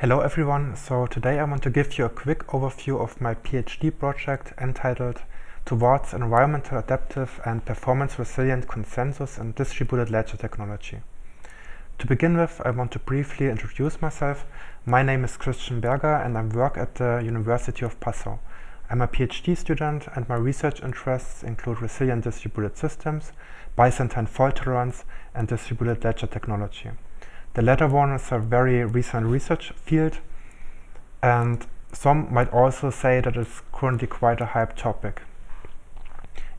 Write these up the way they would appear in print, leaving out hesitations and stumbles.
Hello everyone, so today I want to give you a quick overview of my PhD project entitled Towards Environmental Adaptive and Performance Resilient Consensus in Distributed Ledger Technology. To begin with, I want to briefly introduce myself. My name is Berger and I work at the University of Passau. I'm a PhD student and my research interests include resilient distributed systems, Byzantine fault tolerance and distributed ledger technology. The latter one is a very recent research field, and some might also say that it's currently quite a hype topic.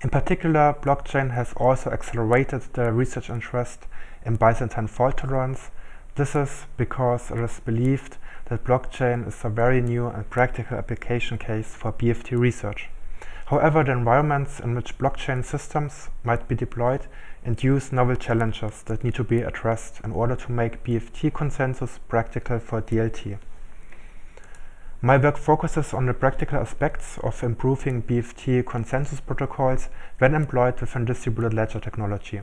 In particular, blockchain has also accelerated the research interest in Byzantine fault tolerance. This is because it is believed that blockchain is a very new and practical application case for BFT research. However, the environments in which blockchain systems might be deployed induce novel challenges that need to be addressed in order to make BFT consensus practical for DLT. My work focuses on the practical aspects of improving BFT consensus protocols when employed within distributed ledger technology.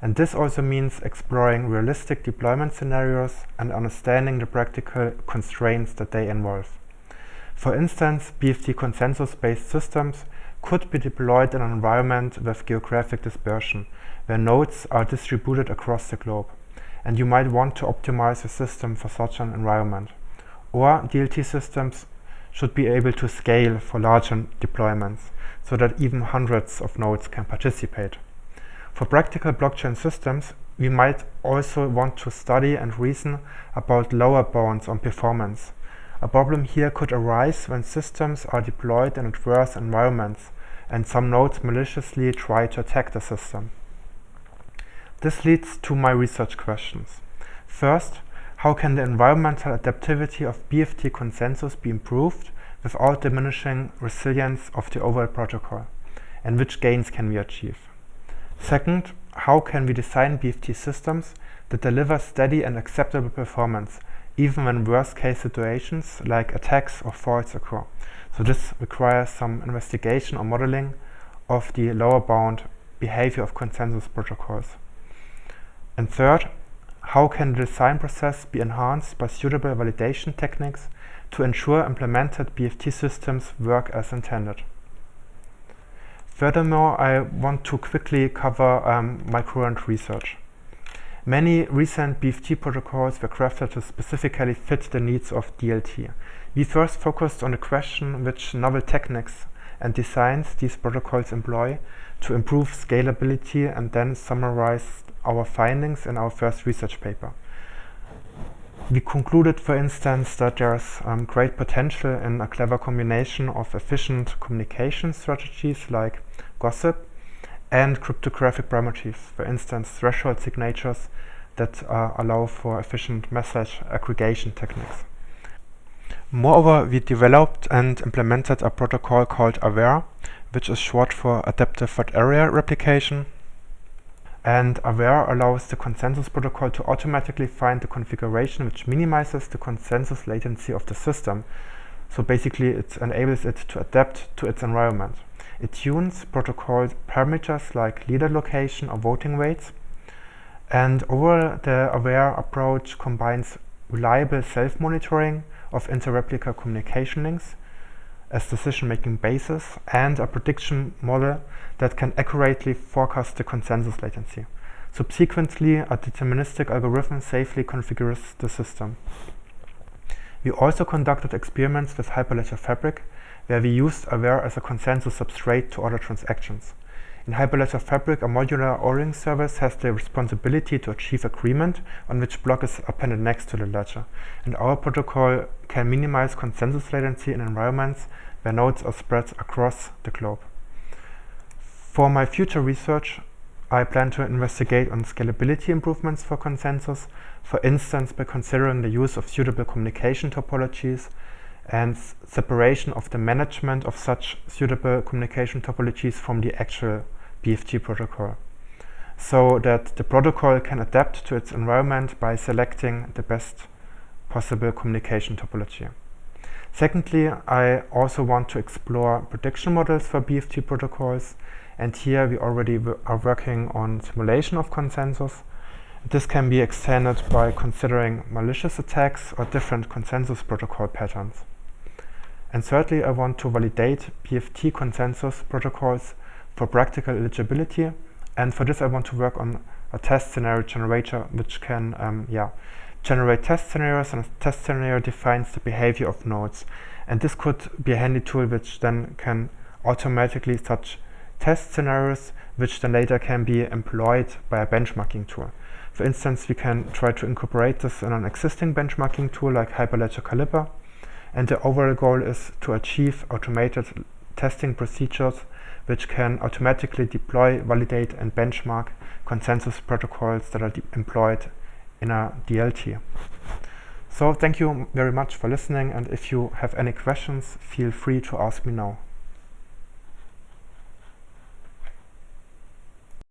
And this also means exploring realistic deployment scenarios and understanding the practical constraints that they involve. For instance, BFT consensus-based systems could be deployed in an environment with geographic dispersion, where nodes are distributed across the globe, and you might want to optimize the system for such an environment. Or DLT systems should be able to scale for larger deployments, so that even hundreds of nodes can participate. For practical blockchain systems, we might also want to study and reason about lower bounds on performance. A problem here could arise when systems are deployed in adverse environments and some nodes maliciously try to attack the system. This leads to my research questions. First, how can the environmental adaptivity of BFT consensus be improved without diminishing resilience of the overall protocol? And which gains can we achieve? Second, how can we design BFT systems that deliver steady and acceptable performance even when worst-case situations like attacks or faults occur? So this requires some investigation or modeling of the lower bound behavior of consensus protocols. And third, how can the design process be enhanced by suitable validation techniques to ensure implemented BFT systems work as intended? Furthermore, I want to quickly cover my current research. Many recent BFT protocols were crafted to specifically fit the needs of DLT. We first focused on the question which novel techniques and designs these protocols employ to improve scalability, and then summarized our findings in our first research paper. We concluded, for instance, that there is great potential in a clever combination of efficient communication strategies like gossip and cryptographic primitives, for instance, threshold signatures that allow for efficient message aggregation techniques. Moreover, we developed and implemented a protocol called AWARE, which is short for Adaptive Wide Area Replication. And AWARE allows the consensus protocol to automatically find the configuration which minimizes the consensus latency of the system. So basically it enables it to adapt to its environment. It tunes protocol parameters like leader location or voting weights. And overall, the AWARE approach combines reliable self-monitoring of inter-replica communication links as decision-making basis and a prediction model that can accurately forecast the consensus latency. Subsequently, a deterministic algorithm safely configures the system. We also conducted experiments with Hyperledger Fabric, where we used AWARE as a consensus substrate to order transactions. In Hyperledger Fabric, a modular ordering service has the responsibility to achieve agreement on which block is appended next to the ledger, and our protocol can minimize consensus latency in environments where nodes are spread across the globe. For my future research, I plan to investigate on scalability improvements for consensus, for instance by considering the use of suitable communication topologies and separation of the management of such suitable communication topologies from the actual BFT protocol, so that the protocol can adapt to its environment by selecting the best possible communication topology. Secondly, I also want to explore prediction models for BFT protocols, and here we already are working on simulation of consensus. This can be extended by considering malicious attacks or different consensus protocol patterns. And thirdly, I want to validate BFT consensus protocols for practical eligibility, and for this I want to work on a test scenario generator which can generate test scenarios, and a test scenario defines the behavior of nodes. And this could be a handy tool which then can automatically such test scenarios which then later can be employed by a benchmarking tool. For instance, we can try to incorporate this in an existing benchmarking tool like Hyperledger Calibre, and the overall goal is to achieve automated testing procedures which can automatically deploy, validate and benchmark consensus protocols that are employed in a DLT. So thank you very much for listening, and if you have any questions, feel free to ask me now.